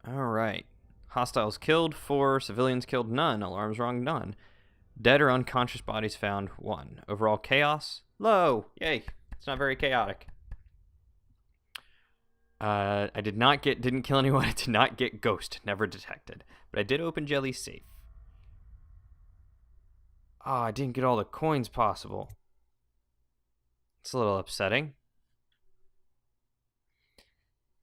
Alright. Hostiles killed, 4. Civilians killed, none. Alarms rung, none. Dead or unconscious bodies found, 1. Overall chaos, low. Yay. It's not very chaotic. I didn't kill anyone. I did not get ghost. Never detected. But I did open Jelly's safe. Oh, I didn't get all the coins possible. It's a little upsetting.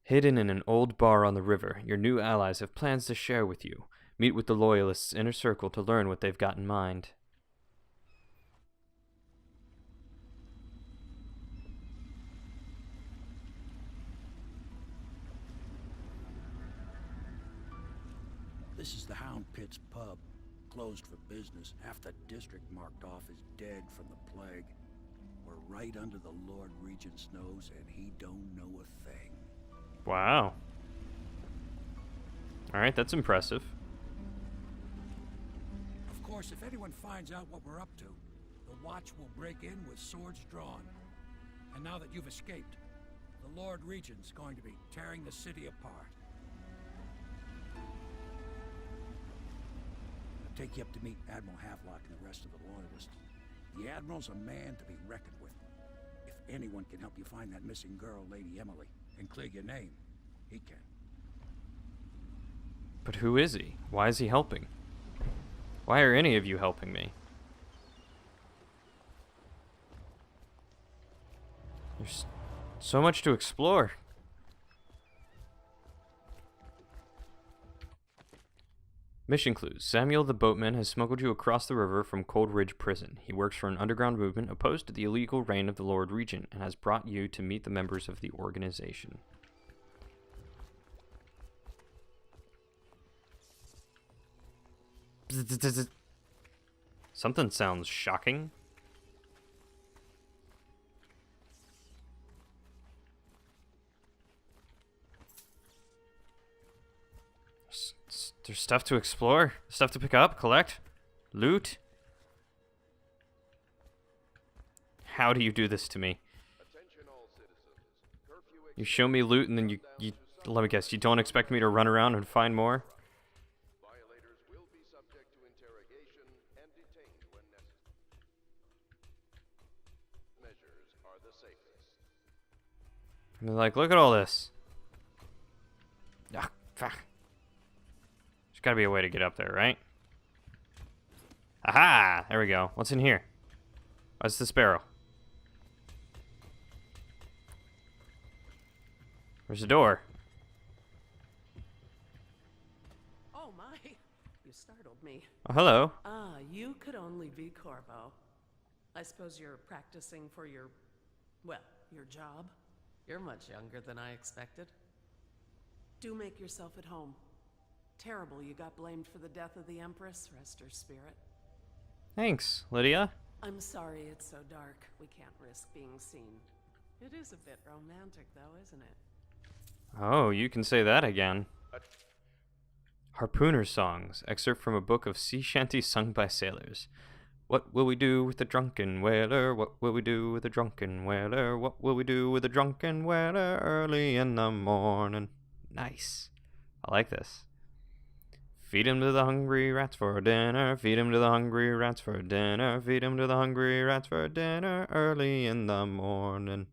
Hidden in an old bar on the river, your new allies have plans to share with you. Meet with the Loyalists' inner circle to learn what they've got in mind. This is the Hound Pit's pub. Closed for business. Half the district marked off as dead from the plague. We're right under the Lord Regent's nose, and he don't know a thing. Wow. Alright, that's impressive. Of course, if anyone finds out what we're up to, the Watch will break in with swords drawn. And now that you've escaped, the Lord Regent's going to be tearing the city apart. Take you up to meet Admiral Havelock and the rest of the Loyalists. The Admiral's a man to be reckoned with. If anyone can help you find that missing girl, Lady Emily, and clear your name, he can. But who is he? Why is he helping? Why are any of you helping me? There's so much to explore. Mission clues. Samuel the boatman has smuggled you across the river from Cold Ridge Prison. He works for an underground movement opposed to the illegal reign of the Lord Regent and has brought you to meet the members of the organization. Something sounds shocking. There's stuff to explore, stuff to pick up, collect, loot. How do you do this to me? You show me loot and then you let me guess, you don't expect me to run around and find more? Violators will be subject to interrogation and detained when necessary. Measures are the safest. And they're like, look at all this. Ah, fuck. There's gotta be a way to get up there, right? Aha! There we go. What's in here? What's the sparrow? Where's the door? Oh my, you startled me. Oh, hello. Ah, you could only be Corvo. I suppose you're practicing for your, well, your job? You're much younger than I expected. Do make yourself at home. Terrible you got blamed for the death of the Empress. Rest her spirit. Thanks, Lydia. I'm sorry it's so dark. We can't risk being seen. It is a bit romantic, though, isn't it? Oh, you can say that again. Harpooner songs, excerpt from a book of sea shanties sung by sailors. What will we do with the drunken whaler? What will we do with the drunken whaler? What will we do with the drunken whaler early in the morning? Nice. I like this. Feed him to the hungry rats for dinner. Feed him to the hungry rats for dinner. Feed him to the hungry rats for dinner early in the morning.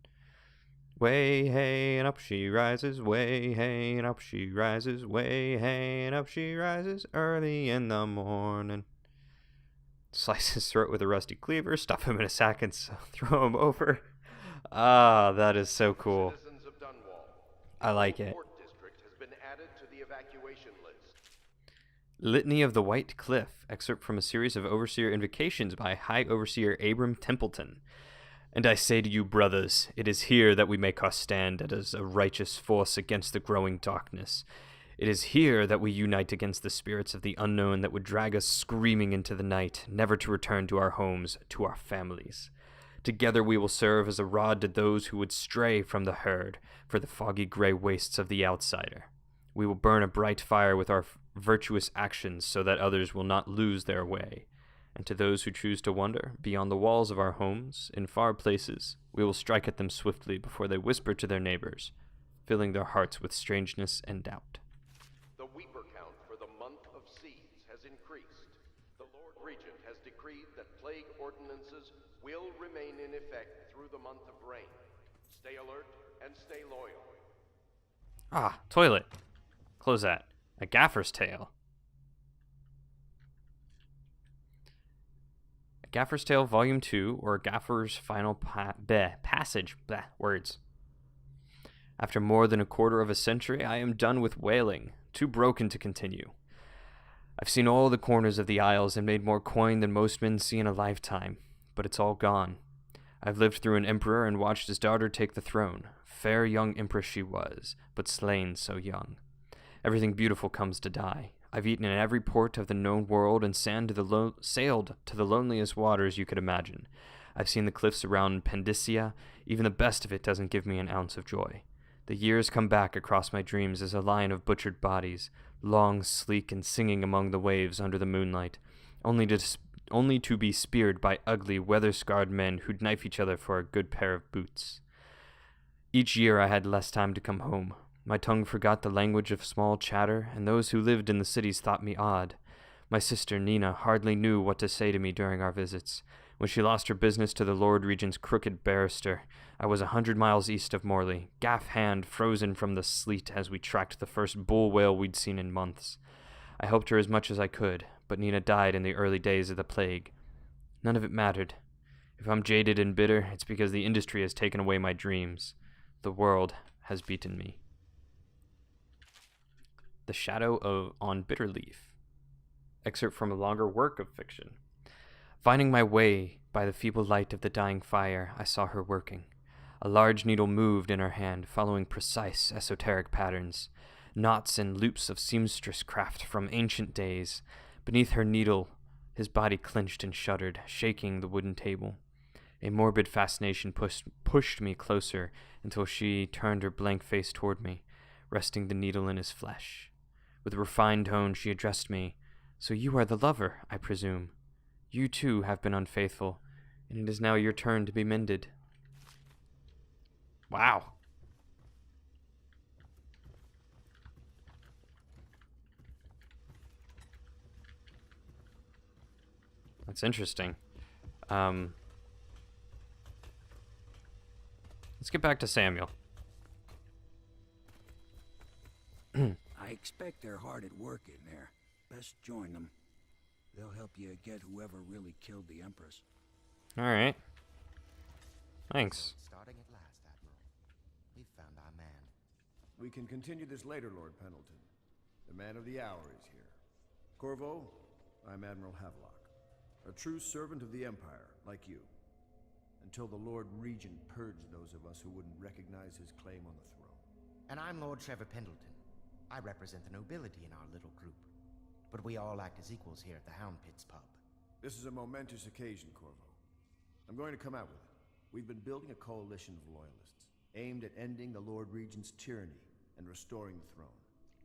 Way hey and up she rises. Way hey and up she rises. Way hey and up she rises early in the morning. Slice his throat with a rusty cleaver. Stuff him in a sack and throw him over. Ah, that is so cool. Citizens of Dunwall. I like it. Port District has been added to the evacuation list. Litany of the White Cliff, excerpt from a series of Overseer invocations by High Overseer Abram Templeton. And I say to you, brothers, it is here that we make our stand as a righteous force against the growing darkness. It is here that we unite against the spirits of the unknown that would drag us screaming into the night, never to return to our homes, to our families. Together we will serve as a rod to those who would stray from the herd, for the foggy gray wastes of the outsider. We will burn a bright fire with our virtuous actions so that others will not lose their way. And to those who choose to wander beyond the walls of our homes, in far places, we will strike at them swiftly before they whisper to their neighbors, filling their hearts with strangeness and doubt. The plague ordinances will remain in effect through the month of rain. Stay alert and stay loyal. Ah, toilet. Close that. A Gaffer's Tale. A Gaffer's Tale Volume 2, or Gaffer's Final Passage. Words. After more than a quarter of a century, I am done with whaling, too broken to continue. I've seen all the corners of the Isles and made more coin than most men see in a lifetime, but it's all gone. I've lived through an emperor and watched his daughter take the throne. Fair young empress she was, but slain so young. Everything beautiful comes to die. I've eaten in every port of the known world and sailed to the loneliest waters you could imagine. I've seen the cliffs around Pandysia. Even the best of it doesn't give me an ounce of joy. The years come back across my dreams as a line of butchered bodies, long, sleek, and singing among the waves under the moonlight, only to be speared by ugly, weather-scarred men who'd knife each other for a good pair of boots. Each year I had less time to come home. My tongue forgot the language of small chatter, and those who lived in the cities thought me odd. My sister Nina hardly knew what to say to me during our visits. When she lost her business to the Lord Regent's crooked barrister, I was 100 miles east of Morley, gaff hand frozen from the sleet as we tracked the first bull whale we'd seen in months. I helped her as much as I could, but Nina died in the early days of the plague. None of it mattered. If I'm jaded and bitter, it's because the industry has taken away my dreams. The world has beaten me. The Shadow on Bitterleaf. Excerpt from a longer work of fiction. Finding my way by the feeble light of the dying fire, I saw her working. A large needle moved in her hand, following precise, esoteric patterns, knots and loops of seamstress craft from ancient days. Beneath her needle, his body clenched and shuddered, shaking the wooden table. A morbid fascination pushed me closer until she turned her blank face toward me, resting the needle in his flesh. With a refined tone, she addressed me. "So you are the lover, I presume. You too have been unfaithful, and it is now your turn to be mended." Wow. That's interesting. Let's get back to Samuel. I expect they're hard at work in there. Best join them. They'll help you get whoever really killed the Empress. All right. Thanks. Starting at last, Admiral. We've found our man. We can continue this later, Lord Pendleton. The man of the hour is here. Corvo, I'm Admiral Havelock, a true servant of the Empire, like you. Until the Lord Regent purged those of us who wouldn't recognize his claim on the throne. And I'm Lord Trevor Pendleton. I represent the nobility in our little group. But we all act as equals here at the Hound Pits pub. This is a momentous occasion, Corvo. I'm going to come out with it. We've been building a coalition of loyalists, aimed at ending the Lord Regent's tyranny and restoring the throne.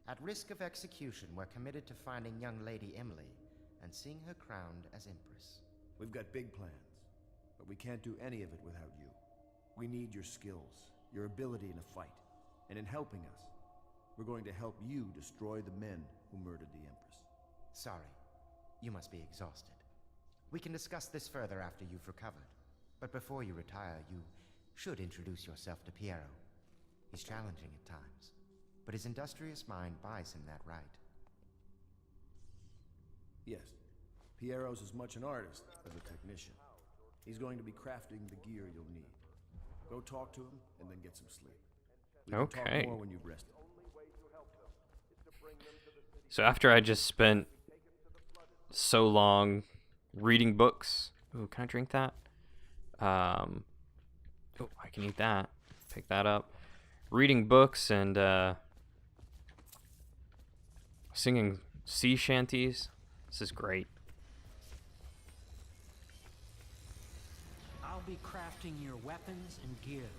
At risk of execution, we're committed to finding young Lady Emily and seeing her crowned as Empress. We've got big plans, but we can't do any of it without you. We need your skills, your ability in a fight, and in helping us, we're going to help you destroy the men who murdered the Empress. Sorry, you must be exhausted. We can discuss this further after you've recovered. But before you retire, you should introduce yourself to Piero. He's challenging at times, but his industrious mind buys him that right. Yes, Piero's as much an artist as a technician. He's going to be crafting the gear you'll need. Go talk to him and then get some sleep. We can Okay. talk more when you've rested. So after I just spent so long reading books. Ooh, can I drink that? Oh, I can eat that. Pick that up. Reading books and singing sea shanties. This is great. I'll be crafting your weapons and gear.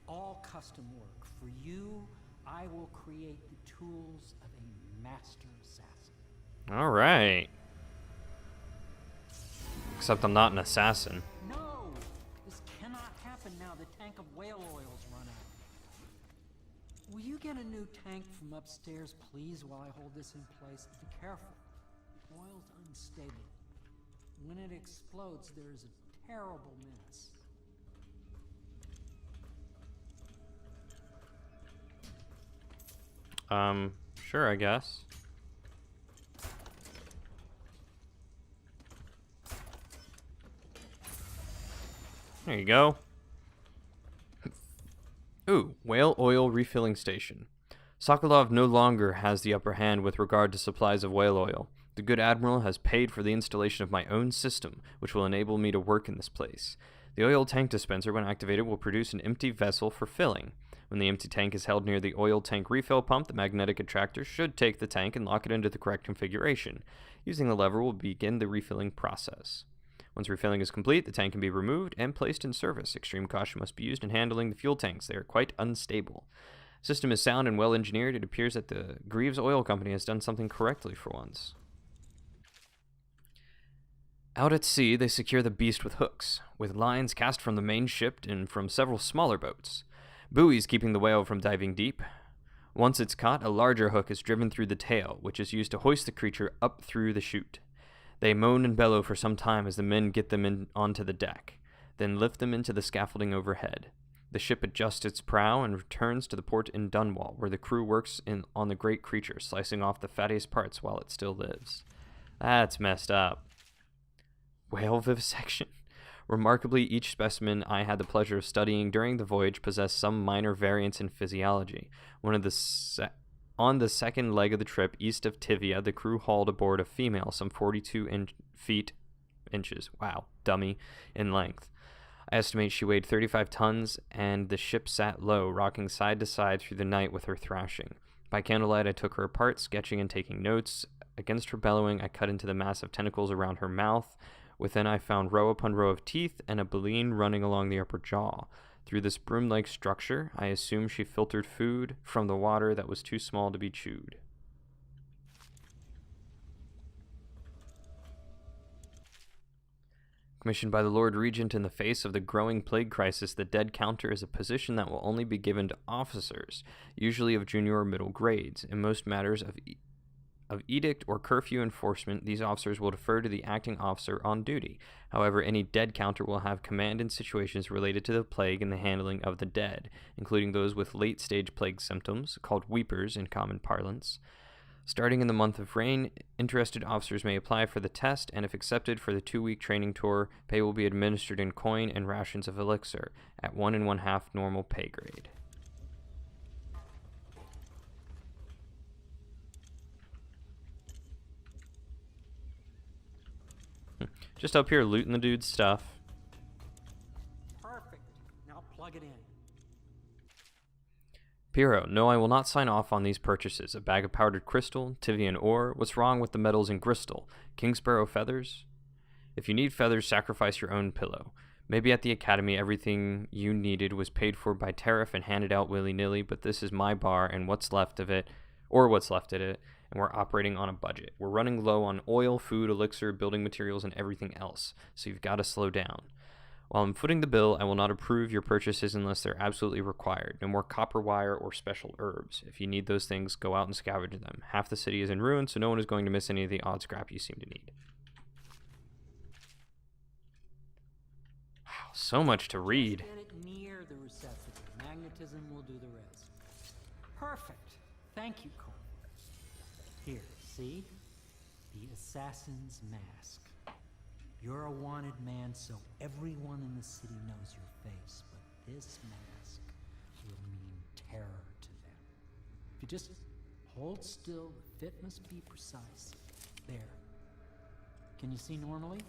All custom work. For you, I will create the tools of a master assassin. All right. Except I'm not an assassin. No! This cannot happen now. The tank of whale oil's run out. Will you get a new tank from upstairs, please, while I hold this in place? Be careful. The oil's unstable. When it explodes, there is a terrible mess. Sure, I guess. There you go. Ooh, whale oil refilling station. Sokolov no longer has the upper hand with regard to supplies of whale oil. The good admiral has paid for the installation of my own system, which will enable me to work in this place. The oil tank dispenser, when activated, will produce an empty vessel for filling. When the empty tank is held near the oil tank refill pump, the magnetic attractor should take the tank and lock it into the correct configuration. Using the lever will begin the refilling process. Once refilling is complete, the tank can be removed and placed in service. Extreme caution must be used in handling the fuel tanks. They are quite unstable. The system is sound and well engineered. It appears that the Greaves Oil Company has done something correctly for once. Out at sea, they secure the beast with hooks, with lines cast from the main ship and from several smaller boats. Buoys keeping the whale from diving deep. Once it's caught, a larger hook is driven through the tail, which is used to hoist the creature up through the chute. They moan and bellow for some time as the men get them onto the deck, then lift them into the scaffolding overhead. The ship adjusts its prow and returns to the port in Dunwall, where the crew works on the great creature, slicing off the fattiest parts while it still lives. That's messed up. Whale vivisection. Remarkably, each specimen I had the pleasure of studying during the voyage possessed some minor variance in physiology. On the second leg of the trip, east of Tivia, the crew hauled aboard a female some 42 inches, wow, dummy, in length. I estimate she weighed 35 tons, and the ship sat low, rocking side to side through the night with her thrashing. By candlelight, I took her apart, sketching and taking notes. Against her bellowing, I cut into the massive tentacles around her mouth. Within, I found row upon row of teeth and a baleen running along the upper jaw. Through this broom-like structure, I assume she filtered food from the water that was too small to be chewed. Commissioned by the Lord Regent in the face of the growing plague crisis, the dead counter is a position that will only be given to officers, usually of junior or middle grades. In most matters of edict or curfew enforcement, these officers will defer to the acting officer on duty. However, any dead counter will have command in situations related to the plague and the handling of the dead, including those with late-stage plague symptoms, called weepers in common parlance. Starting in the month of rain, interested officers may apply for the test, and if accepted for the 2-week training tour, pay will be administered in coin and rations of elixir at 1 1/2 normal pay grade. Just up here looting the dude's stuff. Perfect. Now plug it in. Piero, no, I will not sign off on these purchases. A bag of powdered crystal, Tivian ore. What's wrong with the metals in Bristol? Kingsborough feathers? If you need feathers, sacrifice your own pillow. Maybe at the academy everything you needed was paid for by tariff and handed out willy-nilly, but this is my bar and what's left of it, and we're operating on a budget. We're running low on oil, food, elixir, building materials, and everything else, so you've got to slow down. While I'm footing the bill, I will not approve your purchases unless they're absolutely required. No more copper wire or special herbs. If you need those things, go out and scavenge them. Half the city is in ruins, so no one is going to miss any of the odd scrap you seem to need. Wow, so much to read. Get it near the receptacle. Magnetism will do the rest. Perfect. Thank you, Cole. Here, see? The assassin's mask. You're a wanted man, so everyone in the city knows your face, but this mask will mean terror to them. If you just hold still, the fit must be precise. There. Can you see normally?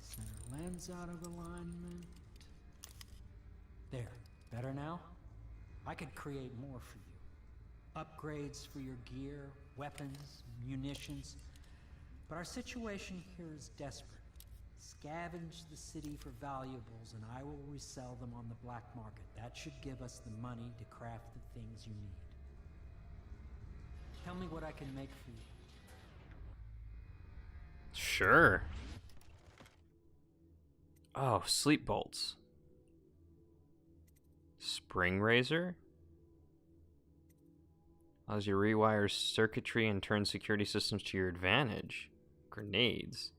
Center lens out of alignment. There. Better now? I could create more for you. Upgrades for your gear, weapons, munitions. But our situation here is desperate. Scavenge the city for valuables and I will resell them on the black market. That should give us the money to craft the things you need. Tell me what I can make for you. Sure. Oh, sleep bolts. Spring razor? Allows you to rewire circuitry and turn security systems to your advantage. Grenades.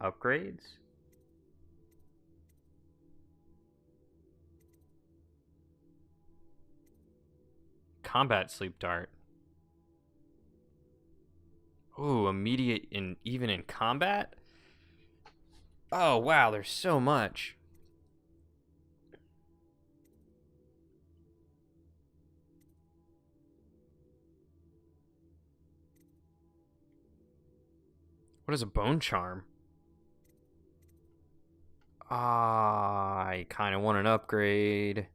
Upgrades? Combat sleep dart. Ooh, immediate even in combat? Oh, wow, there's so much. What is a bone charm? I kind of want an upgrade.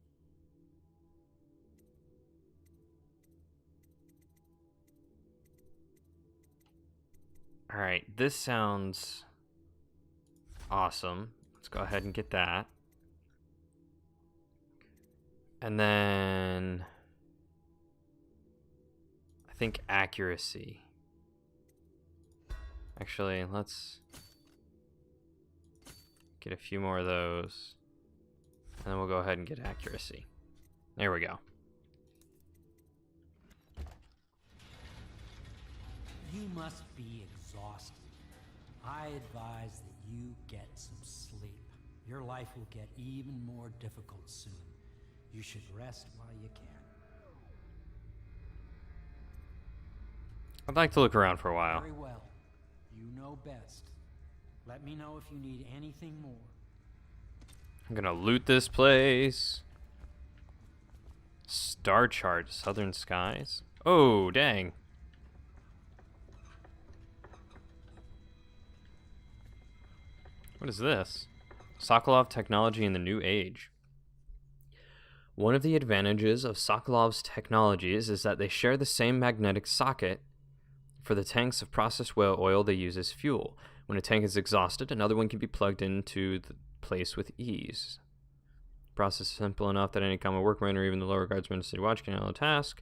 All right, this sounds awesome. Let's go ahead and get that. And then I think accuracy. Actually, let's get a few more of those. And then we'll go ahead and get accuracy. There we go. You must be exhausted. I advise that you get some sleep. Your life will get even more difficult soon. You should rest while you can. I'd like to look around for a while. Very well. You know best. Let me know if you need anything more. I'm gonna loot this place. Star chart, southern skies. Oh, dang. What is this? Sokolov technology in the new age. One of the advantages of Sokolov's technologies is that they share the same magnetic socket for the tanks of processed whale oil they use as fuel. When a tank is exhausted, another one can be plugged into the place with ease. The process is simple enough that any common workman or even the lower guardsman of City Watch can handle the task.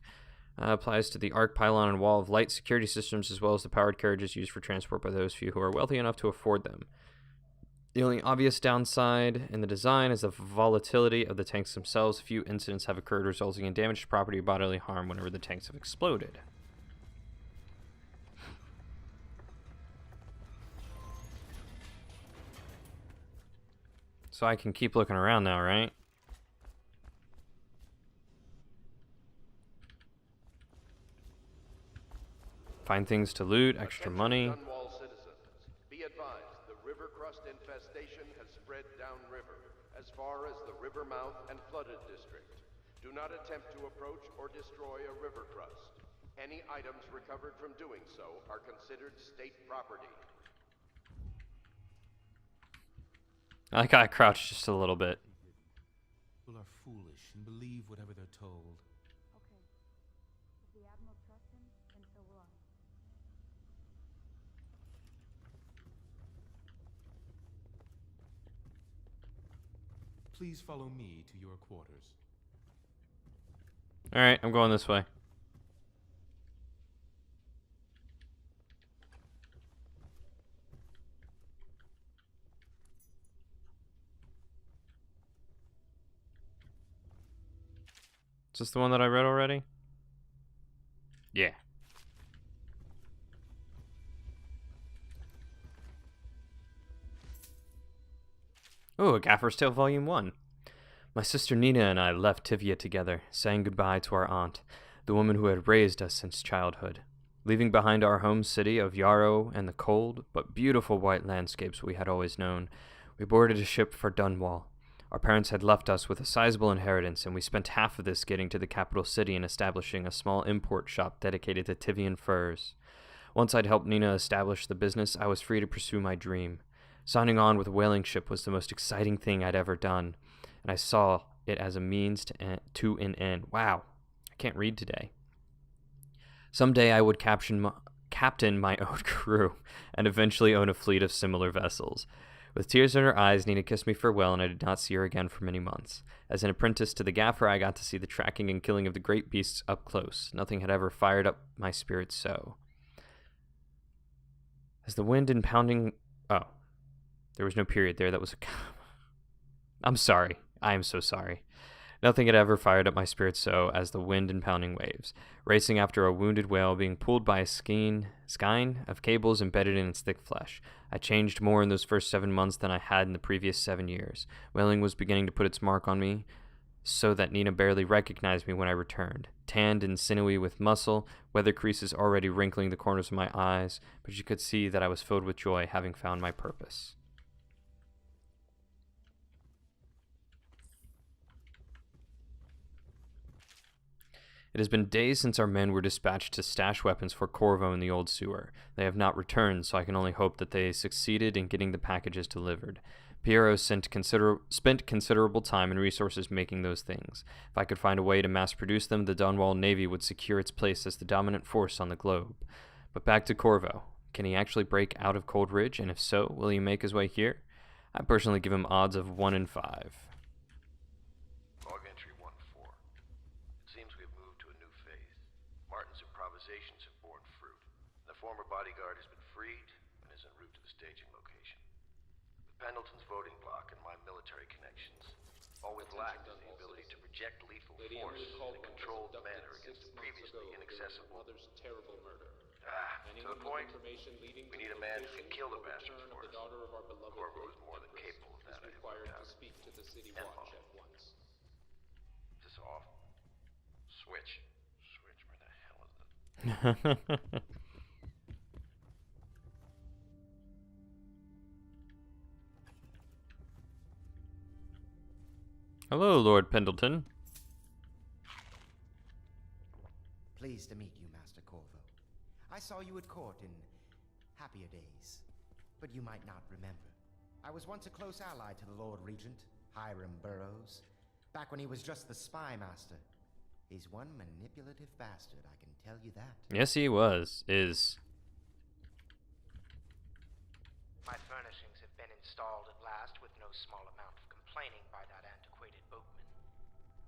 Applies to the arc pylon and wall of light security systems as well as the powered carriages used for transport by those few who are wealthy enough to afford them. The only obvious downside in the design is the volatility of the tanks themselves. A few incidents have occurred resulting in damage to property or bodily harm whenever the tanks have exploded. So I can keep looking around now, right? Find things to loot, extra money. Dunwall citizens, be advised, the river crust infestation has spread downriver, as far as the river mouth and flooded district. Do not attempt to approach or destroy a river crust. Any items recovered from doing so are considered state property. I like how I crouched just a little bit. People are foolish and believe whatever they're told. Okay. If the Admiral trusts him, then so will I. Please follow me to your quarters. Alright, I'm going this way. Is this the one that I read already? Yeah. Oh, A Gaffer's Tale Volume 1. My sister Nina and I left Tivia together, saying goodbye to our aunt, the woman who had raised us since childhood. Leaving behind our home city of Yarrow and the cold but beautiful white landscapes we had always known, we boarded a ship for Dunwall. Our parents had left us with a sizable inheritance, and we spent half of this getting to the capital city and establishing a small import shop dedicated to Tivian furs. Once I'd helped Nina establish the business, I was free to pursue my dream. Signing on with a whaling ship was the most exciting thing I'd ever done, and I saw it as a means to an end. Wow, I can't read today. Someday I would captain my own crew and eventually own a fleet of similar vessels. With tears in her eyes, Nina kissed me farewell, and I did not see her again for many months. As an apprentice to the gaffer, I got to see the tracking and killing of the great beasts up close. Nothing had ever fired up my spirits so. As the wind and pounding... Oh, there was no period there. That was a... I'm sorry. I am so sorry. Nothing had ever fired up my spirits so as the wind and pounding waves, racing after a wounded whale being pulled by a skein of cables embedded in its thick flesh. I changed more in those first 7 months than I had in the previous 7 years. Whaling was beginning to put its mark on me, so that Nina barely recognized me when I returned. Tanned and sinewy with muscle, weather creases already wrinkling the corners of my eyes, but she could see that I was filled with joy, having found my purpose. It has been days since our men were dispatched to stash weapons for Corvo in the old sewer. They have not returned, so I can only hope that they succeeded in getting the packages delivered. Piero spent considerable time and resources making those things. If I could find a way to mass-produce them, the Dunwall Navy would secure its place as the dominant force on the globe. But back to Corvo. Can he actually break out of Cold Ridge, and if so, will he make his way here? I personally give him odds of 1 in 5. Log entry 1-4. It seems we have moved to a new phase. Martin's improvisations have borne fruit. The former bodyguard has been freed and is en route to the staging location. With Pendleton's voting bloc and my military connections, all we've lacked is the ability to project lethal force in a controlled manner against a previously inaccessible... to the point, we need a man who can kill the bastards for us. Corvo is more than capable of that, I have no doubt. And Mom. Is this off? Switch. Switch, where the hell is it? Hello, Lord Pendleton. Pleased to meet you, Master Corvo. I saw you at court in happier days, but you might not remember. I was once a close ally to the Lord Regent, Hiram Burroughs, back when he was just the spy master. He's one manipulative bastard, I can tell you that. Yes, he was. My furnishings have been installed at last with no small amount of complaining by that antiquated boatman.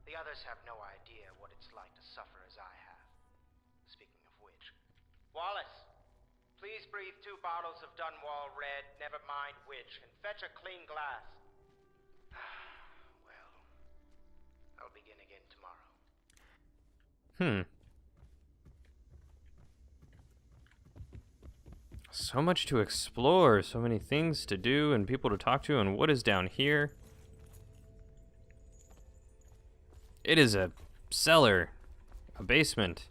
The others have no idea what it's like to suffer as I have. Speaking of which, Wallace, please breathe 2 bottles of Dunwall Red, never mind which, and fetch a clean glass. Well, I'll begin again tomorrow. So much to explore, so many things to do and people to talk to, and what is down here? It is a cellar, a basement.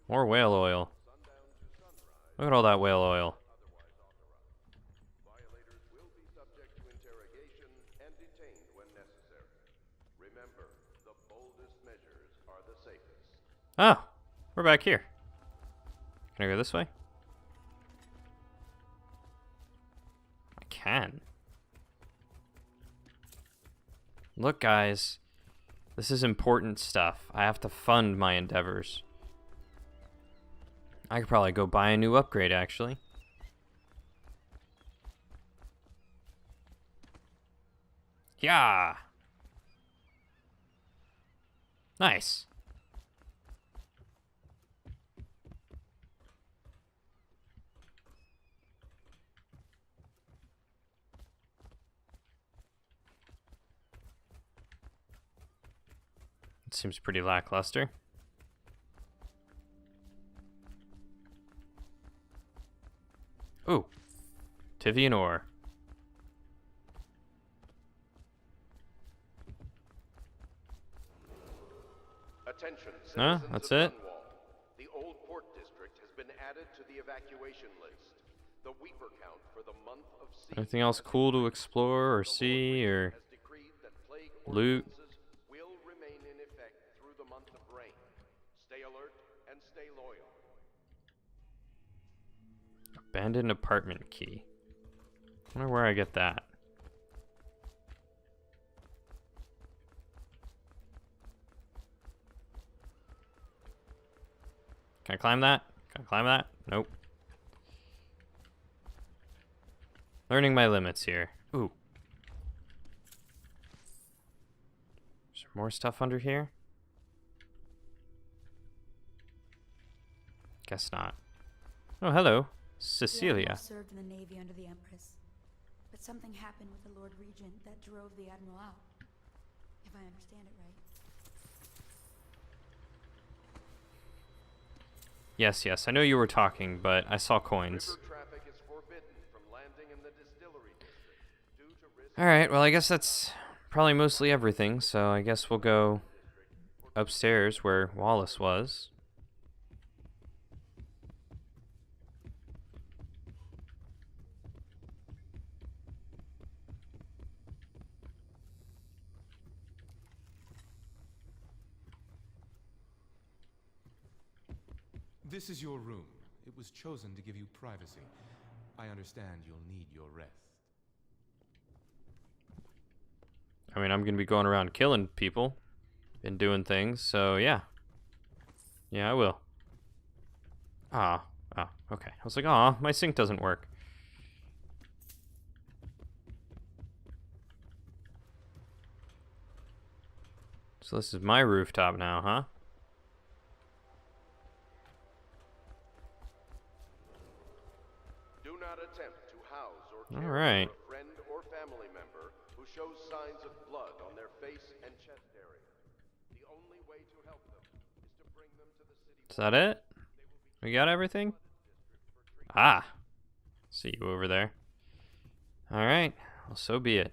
More whale oil. Look at all that whale oil. Violators will be subject to interrogation and detained when necessary. Remember, the boldest measures are the safest. Oh, we're back here. Can I go this way? I can. Look, guys. This is important stuff. I have to fund my endeavors. I could probably go buy a new upgrade, actually. Yeah. Nice. It seems pretty lackluster. Ooh. Tivian ore. Attention, Huh? citizens That's of it? Dunwall. The Old Port District has been added to the evacuation list. The Weeper count for the month of sea. Anything else cool to explore or see or has decreed that plague loot? ordinances will remain in effect through the month of rain. Stay alert and stay loyal. Abandoned apartment key. I wonder where I get that. Can I climb that? Can I climb that? Nope. Learning my limits here. Ooh. Is there more stuff under here? Guess not. Oh, hello. Cecilia. Served in the Navy under the Empress. But something happened with the Lord Regent that drove the Admiral out. If I understand it right. Yes, yes, I know you were talking, but I saw coins. River traffic is forbidden from landing in the distillery district due to risk. Alright, well, I guess that's probably mostly everything, so I guess we'll go upstairs where Wallace was. This is your room. It was chosen to give you privacy. I understand you'll need your rest. I mean, I'm gonna be going around killing people and doing things, so yeah. Yeah, I will. Ah, okay. I was like, my sink doesn't work. So this is my rooftop now, huh? Do not attempt to house or care Alright. for a friend or family member who shows signs of blood on their face and chest area. The only way to help them is to bring them to the city. Is that it? We got everything? Ah. See you over there. Alright. Well, so be it.